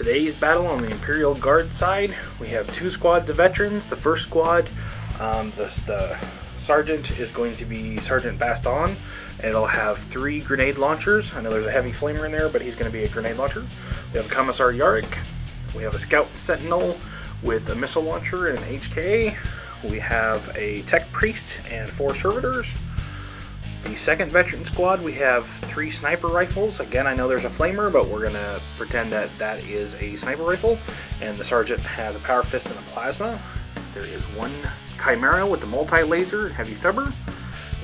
today's battle on the Imperial Guard side, we have two squads of veterans. The first squad, the sergeant is going to be Sergeant Baston, and it'll have 3 grenade launchers. I know there's a heavy flamer in there, but he's going to be a grenade launcher. We have a Commissar Yarick. We have a Scout Sentinel with a missile launcher and an HK. We have a Tech Priest and 4 Servitors. The second veteran squad, we have 3 sniper rifles. Again, I know there's a flamer, but we're going to pretend that that is a sniper rifle. And the sergeant has a power fist and a plasma. There is 1 Chimera with the multi-laser and heavy stubber.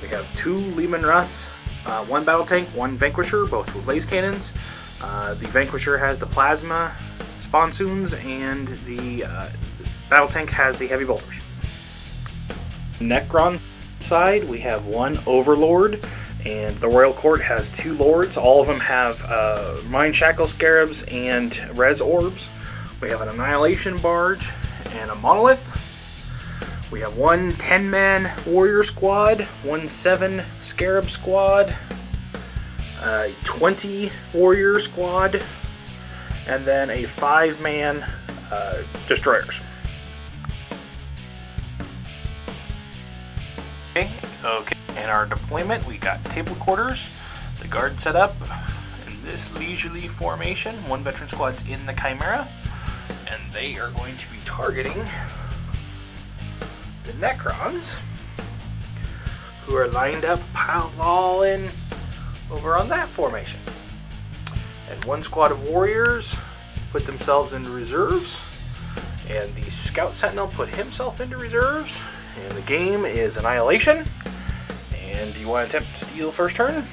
We have 2 Lehman Russ, 1 battle tank, 1 Vanquisher, both with laser cannons. The Vanquisher has the plasma sponsoons, and the battle tank has the heavy bolters. Necron side, we have 1 Overlord, and the Royal Court has 2 Lords. All of them have Mind Shackle Scarabs and Res Orbs. We have an Annihilation Barge and a Monolith. We have 1 10-man Warrior Squad, 1 7 Scarab Squad, 20 Warrior Squad, and then a 5-man Destroyers. Okay, in our deployment, we got table quarters, the guard set up in this leisurely formation. 1 veteran squad's in the Chimera, and they are going to be targeting the Necrons, who are lined up, piled all in over on that formation. And 1 squad of warriors put themselves into reserves, and the Scout Sentinel put himself into reserves. And the game is Annihilation. And do you want to attempt to steal first turn?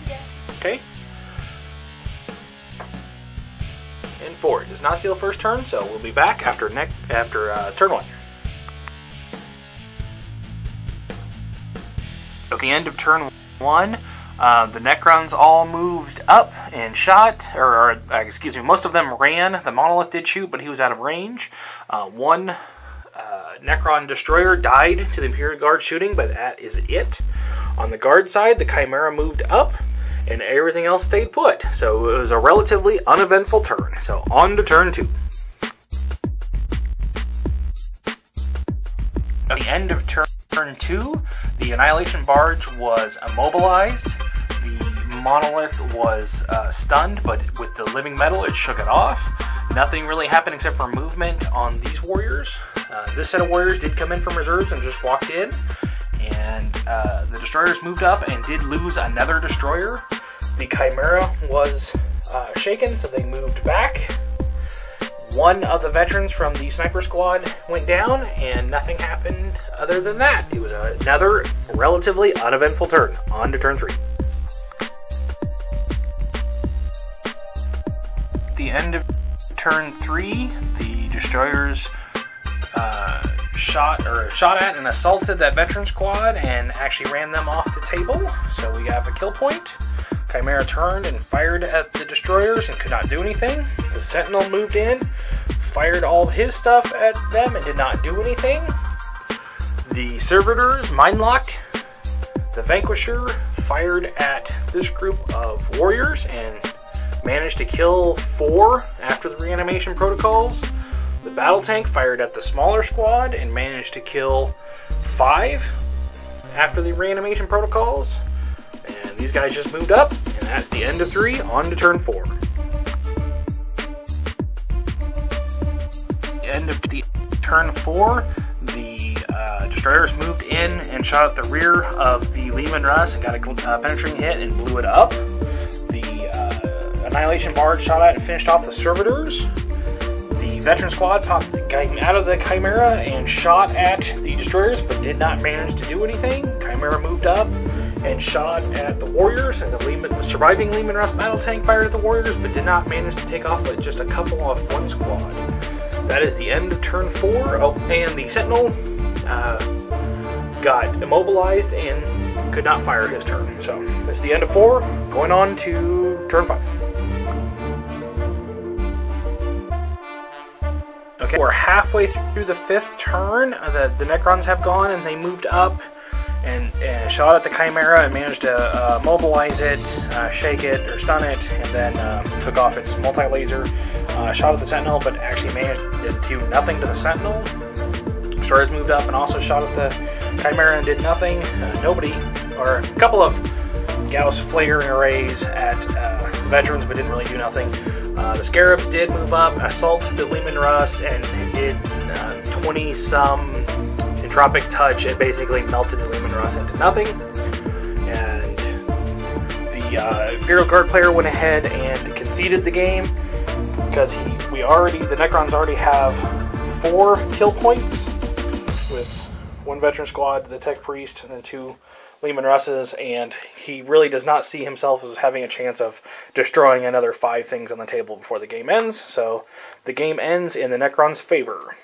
Yes. Okay. And 4. It does not steal first turn, so we'll be back after turn 1. At the end of turn 1, the Necrons all moved up and shot, or excuse me, most of them ran. The Monolith did shoot, but he was out of range. 1 Necron Destroyer died to the Imperial Guard shooting, but that is it. On the Guard side, the Chimera moved up, and everything else stayed put. So it was a relatively uneventful turn. So on to turn 2. At the end of turn 2, the Annihilation Barge was immobilized. The Monolith was stunned, but with the living metal, it shook it off. Nothing really happened except for movement on these warriors. This set of warriors did come in from reserves and just walked in. And the Destroyers moved up and did lose another Destroyer. The Chimera was shaken, so they moved back. 1 of the veterans from the Sniper Squad went down, and nothing happened other than that. It was another relatively uneventful turn. On to turn 3. At the end of turn 3, the Destroyers shot at and assaulted that veteran squad and actually ran them off the table. So we have a kill point. Chimera turned and fired at the Destroyers and could not do anything. The Sentinel moved in, fired all of his stuff at them and did not do anything. The Servitors mind-locked. The Vanquisher fired at this group of warriors and managed to kill 4 after the reanimation protocols. The battle tank fired at the smaller squad and managed to kill 5 after the reanimation protocols. And these guys just moved up, and that's the end of 3. On to turn 4. End of the turn 4, the Destroyers moved in and shot at the rear of the Lehman Russ and got a penetrating hit and blew it up. The Annihilation Barge shot at and finished off the Servitors. The veteran squad popped out of the Chimera and shot at the Destroyers, but did not manage to do anything. Chimera moved up and shot at the Warriors, and the surviving Lehman Russ battle tank fired at the Warriors, but did not manage to take off but just a couple off 1 squad. That is the end of turn 4. Oh, and the Sentinel got immobilized and could not fire his turn. So that's the end of 4. Going on to turn 5. Okay, we're halfway through the 5th turn. The Necrons have gone and they moved up and shot at the Chimera and managed to mobilize it, shake it, or stun it, and then took off its multi-laser shot at the Sentinel, but actually managed to do nothing to the Sentinel. Stars moved up and also shot at the Chimera and did nothing. Or a couple of Gauss flaring arrays at the veterans, but didn't really do nothing. The Scarabs did move up, assaulted the Leman Russ, and did 20-some entropic touch and basically melted the Leman Russ into nothing. And the Imperial Guard player went ahead and conceded the game because the Necrons already have 4 kill points with 1 veteran squad, the Tech Priest, and then 2 Leman Russes, and he really does not see himself as having a chance of destroying another 5 things on the table before the game ends, so the game ends in the Necrons' favor.